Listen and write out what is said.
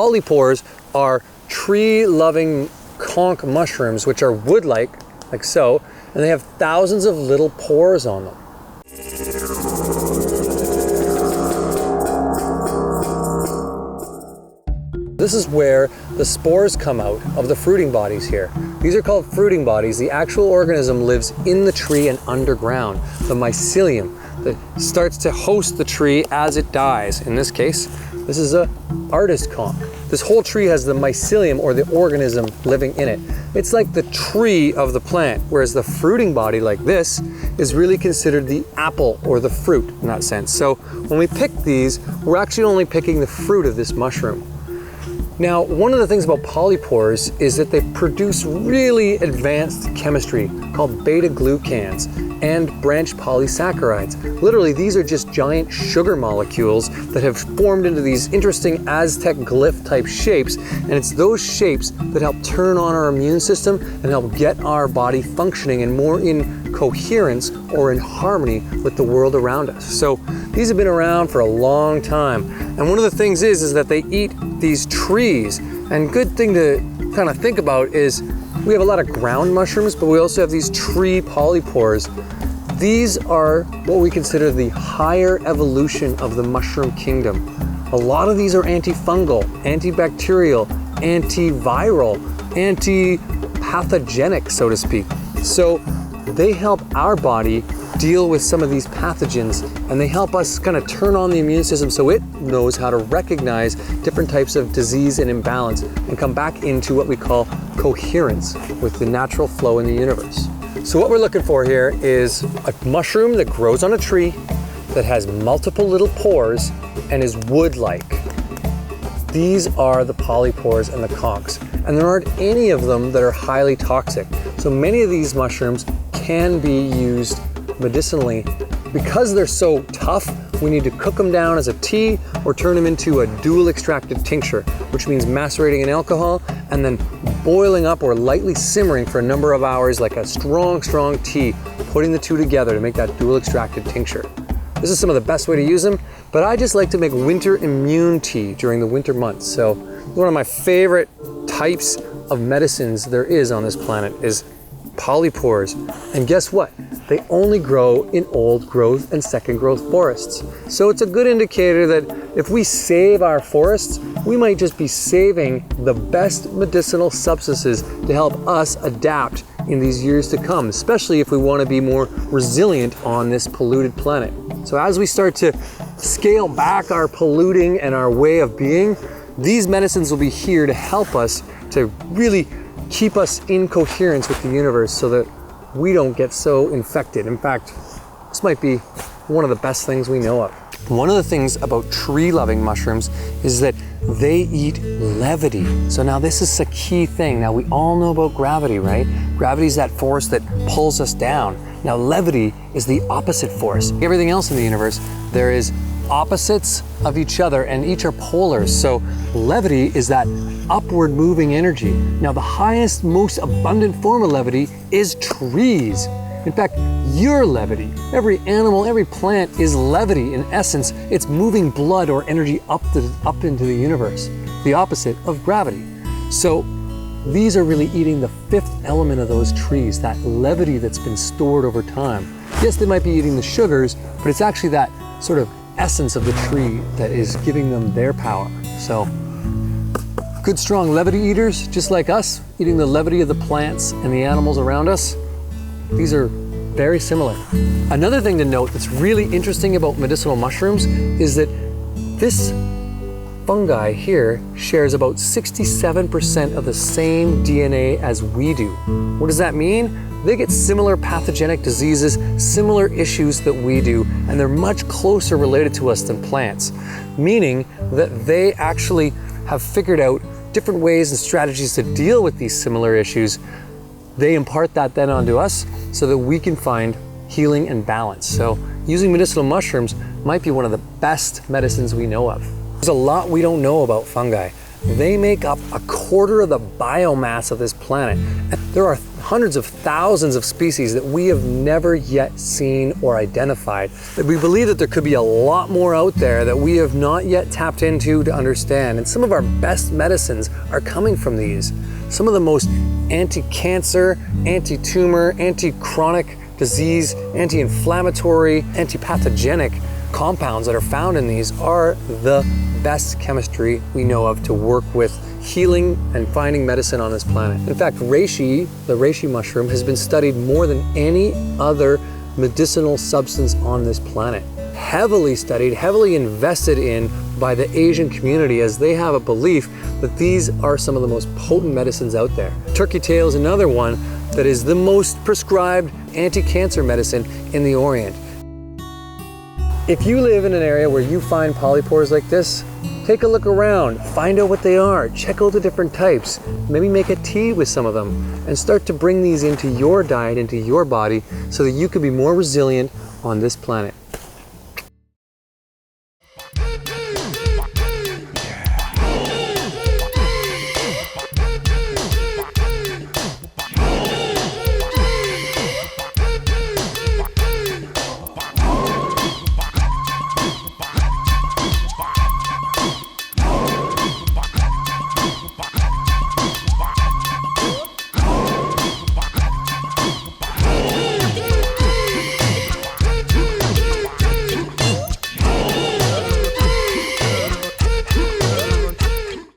Polypores are tree-loving conch mushrooms, which are wood-like, like so, and they have thousands of little pores on them. This is where the spores come out of the fruiting bodies here. These are called fruiting bodies. The actual organism lives in the tree and underground. The mycelium that starts to host the tree as it dies. In this case, this is a artist conch. This whole tree has the mycelium, or the organism, living in it. It's like the tree of the plant, whereas the fruiting body, like this, is really considered the apple or the fruit in that sense. So when we pick these, we're actually only picking the fruit of this mushroom. Now, one of the things about polypores is that they produce really advanced chemistry called beta-glucans and branched polysaccharides. Literally, these are just giant sugar molecules that have formed into these interesting Aztec glyph type shapes, and it's those shapes that help turn on our immune system and help get our body functioning and more in coherence or in harmony with the world around us. So these have been around for a long time. And one of the things is that they eat these trees. And good thing to kind of think about is we have a lot of ground mushrooms, but we also have these tree polypores. These are what we consider the higher evolution of the mushroom kingdom. A lot of these are antifungal, antibacterial, antiviral, anti-pathogenic, so to speak. So they help our body deal with some of these pathogens, and they help us kind of turn on the immune system so it knows how to recognize different types of disease and imbalance and come back into what we call coherence with the natural flow in the universe. So what we're looking for here is a mushroom that grows on a tree that has multiple little pores and is wood-like. These are the polypores and the conchs, and there aren't any of them that are highly toxic. So many of these mushrooms can be used medicinally. Because they're so tough, we need to cook them down as a tea or turn them into a dual extracted tincture, which means macerating in alcohol and then boiling up or lightly simmering for a number of hours like a strong tea, putting the two together to make that dual extracted tincture. This is some of the best way to use them, but I just like to make winter immune tea during the winter months. So one of my favorite types of medicines there is on this planet is polypores. And guess what? They only grow in old growth and second growth forests. So it's a good indicator that if we save our forests, we might just be saving the best medicinal substances to help us adapt in these years to come, especially if we want to be more resilient on this polluted planet. So as we start to scale back our polluting and our way of being, these medicines will be here to help us to really keep us in coherence with the universe so that we don't get so infected. In fact, this might be one of the best things we know of. One of the things about tree-loving mushrooms is that they eat levity. So now this is a key thing. Now we all know about gravity, right? Gravity is that force that pulls us down. Now levity is the opposite force. Everything else in the universe, there is opposites of each other and each are polars. So levity is that upward moving energy. Now the highest, most abundant form of levity is trees. In fact, your levity, every animal, every plant is levity. In essence, it's moving blood or energy up into the universe, the opposite of gravity. So these are really eating the fifth element of those trees, that levity that's been stored over time. Yes, they might be eating the sugars, but it's actually that sort of essence of the tree that is giving them their power. So good strong levity eaters, just like us, eating the levity of the plants and the animals around us. These are very similar. Another thing to note that's really interesting about medicinal mushrooms is that this fungi here shares about 67% of the same DNA as we do. What does that mean? They get similar pathogenic diseases, similar issues that we do, and they're much closer related to us than plants, meaning that they actually have figured out different ways and strategies to deal with these similar issues. They impart that then onto us so that we can find healing and balance. So using medicinal mushrooms might be one of the best medicines we know of. There's a lot we don't know about fungi. They make up 1/4 of the biomass of this planet. And there are hundreds of thousands of species that we have never yet seen or identified. We believe that there could be a lot more out there that we have not yet tapped into to understand. And some of our best medicines are coming from these. Some of the most anti-cancer, anti-tumor, anti-chronic disease, anti-inflammatory, anti-pathogenic compounds that are found in these are the best chemistry we know of to work with healing and finding medicine on this planet. In fact, reishi, the reishi mushroom, has been studied more than any other medicinal substance on this planet. Heavily studied, heavily invested in by the Asian community, as they have a belief that these are some of the most potent medicines out there. Turkey tail is another one that is the most prescribed anti-cancer medicine in the Orient. If you live in an area where you find polypores like this, take a look around, find out what they are, check out the different types, maybe make a tea with some of them, and start to bring these into your diet, into your body, so that you can be more resilient on this planet.